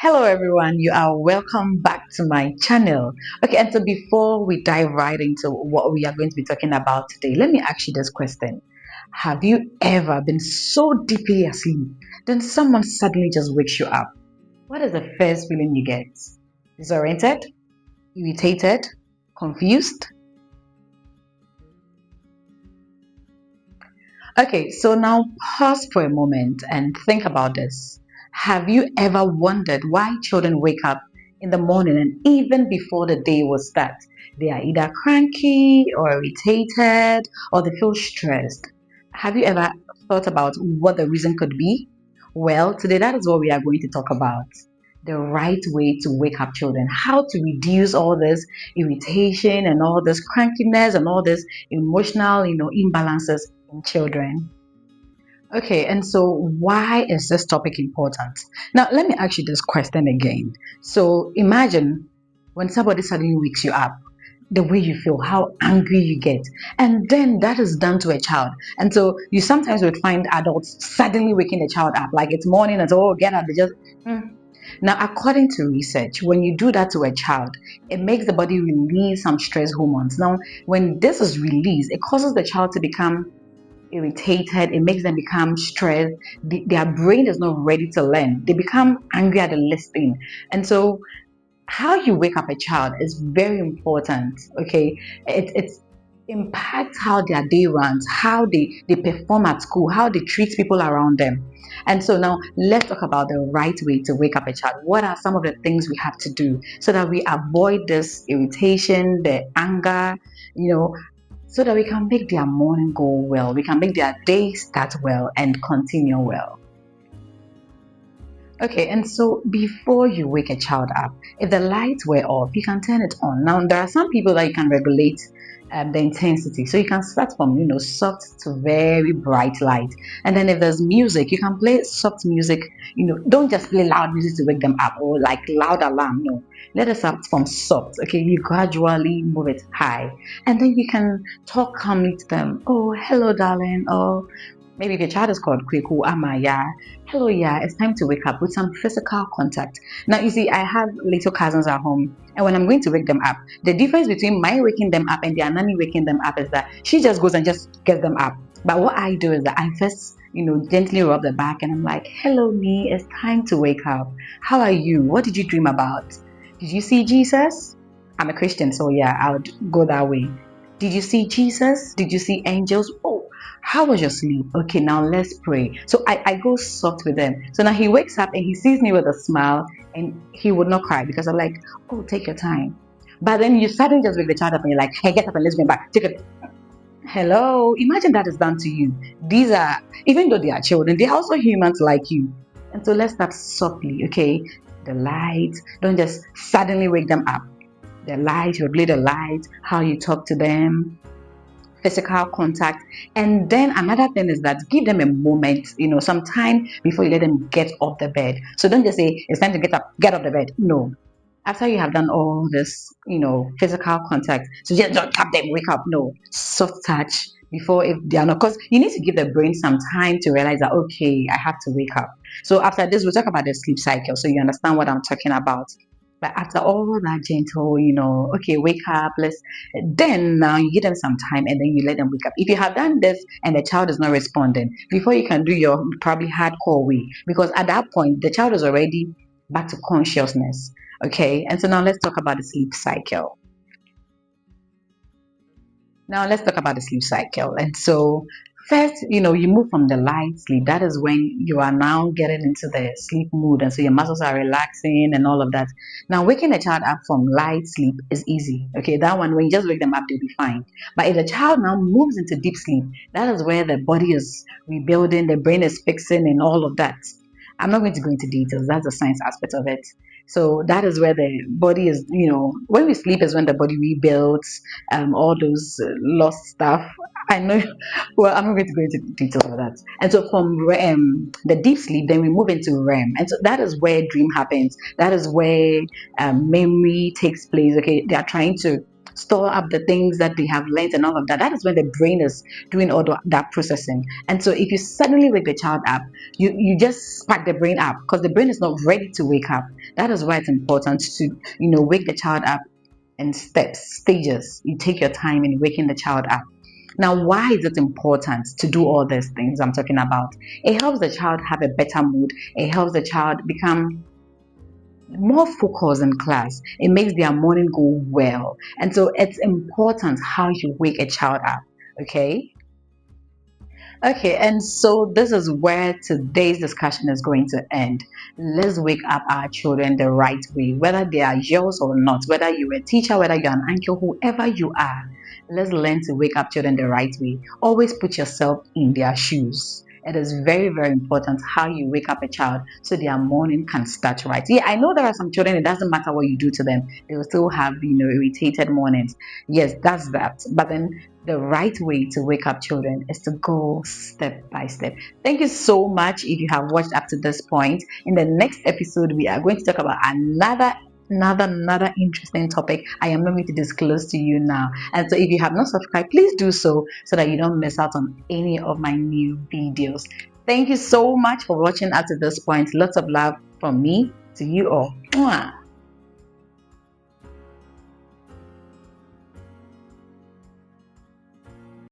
Hello everyone, you are welcome back to my channel. Okay, and so before we dive right into what we are going to be talking about today, let me ask you this question. Have you ever been so deeply asleep, then someone suddenly just wakes you up? What is the first feeling you get? Disoriented? Irritated? Confused? Okay, so now pause for a moment and think about this. Have you ever wondered why children wake up in the morning and even before the day will start? They are either cranky or irritated or they feel stressed. Have you ever thought about what the reason could be? Well, today that is what we are going to talk about. The right way to wake up children, how to reduce all this irritation and all this crankiness and all this emotional, imbalances in children. Okay, and so why is this topic important? Now, let me ask you this question again. So, imagine when somebody suddenly wakes you up, the way you feel, how angry you get, and then that is done to a child. And so, you sometimes would find adults suddenly waking a child up, like it's morning and so, oh, get up, they just. Hmm. Now, according to research, when you do that to a child, it makes the body release some stress hormones. Now, when this is released, it causes the child to become irritated, it makes them become stressed. Their brain is not ready to learn. They become angry at the listening. And so how you wake up a child is very important. Okay, it impacts how their day runs, how they perform at school, how they treat people around them. And so now let's talk about the right way to wake up a child. What are some of the things we have to do so that we avoid this irritation, the anger, you know, so that we can make their morning go well, we can make their day start well and continue well. Okay, and so before you wake a child up, if the lights were off, you can turn it on. Now, there are some people that you can regulate the intensity. So you can start from, soft to very bright light. And then if there's music, you can play soft music. Don't just play loud music to wake them up or like loud alarm. No, let us start from soft. Okay, you gradually move it high. And then you can talk calmly to them. Oh, hello, darling. Oh, maybe if your child is called Kweku Amaya, hello, yeah, it's time to wake up with some physical contact. Now, you see, I have little cousins at home, and when I'm going to wake them up, the difference between my waking them up and their nanny waking them up is that she just goes and just gets them up. But what I do is that I first, gently rub the back, and I'm like, hello, me, it's time to wake up. How are you? What did you dream about? Did you see Jesus? I'm a Christian, so yeah, I would go that way. Did you see Jesus? Did you see angels? Oh, how was your sleep? Okay, now let's pray. So I go soft with them. So now he wakes up and he sees me with a smile and he would not cry because I'm like, oh, take your time. But then you suddenly just wake the child up and you're like, hey, get up and let's go back. Take it. Hello. Imagine that is done to you. These are, even though they are children, they are also humans like you. And so let's start softly, okay? The lights. Don't just suddenly wake them up. The light, you play the light, how you talk to them, physical contact. And then another thing is that give them a moment, some time before you let them get off the bed. So don't just say it's time to get off the bed. No. After you have done all this, physical contact, so just don't tap them, wake up. No, soft touch before if they are not, because you need to give the brain some time to realize that okay, I have to wake up. So after this, we'll talk about the sleep cycle, so you understand what I'm talking about. But after all that gentle, okay, wake up, let's then now you give them some time and then you let them wake up. If you have done this and the child is not responding, before you can do your probably hardcore way, because at that point the child is already back to consciousness. Okay, and so now let's talk about the sleep cycle. Now let's talk about the sleep cycle. And so first, you move from the light sleep. That is when you are now getting into the sleep mood. And so your muscles are relaxing and all of that. Now waking a child up from light sleep is easy. Okay, that one, when you just wake them up, they'll be fine. But if the child now moves into deep sleep, that is where the body is rebuilding, the brain is fixing and all of that. I'm not going to go into details. That's the science aspect of it. So that is where the body is, when we sleep is when the body rebuilds, all those lost stuff. I know, well, I'm not going to go into details of that. And so from the deep sleep, then we move into REM. And so that is where dream happens. That is where memory takes place. Okay, they are trying to store up the things that they have learned and all of that. That is when the brain is doing all that processing. And so if you suddenly wake the child up, you just spark the brain up because the brain is not ready to wake up. That is why it's important to, wake the child up in steps, stages. You take your time in waking the child up. Now, why is it important to do all these things I'm talking about? It helps the child have a better mood. It helps the child become more focused in class. It makes their morning go well. And so it's important how you wake a child up. Okay. Okay, and so this is where today's discussion is going to end. Let's wake up our children the right way, whether they are yours or not, whether you're a teacher, whether you're an uncle, whoever you are. Let's learn to wake up children the right way. Always put yourself in their shoes. It is very, very important how you wake up a child so their morning can start right. Yeah, I know there are some children, it doesn't matter what you do to them, they will still have, irritated mornings. Yes, that's that. But then the right way to wake up children is to go step by step. Thank you so much if you have watched up to this point. In the next episode, we are going to talk about another interesting topic I am not going to disclose to you now. And so if you have not subscribed, please do so that you don't miss out on any of my new videos. Thank you so much for watching up to this point. Lots of love from me to you all. Mwah.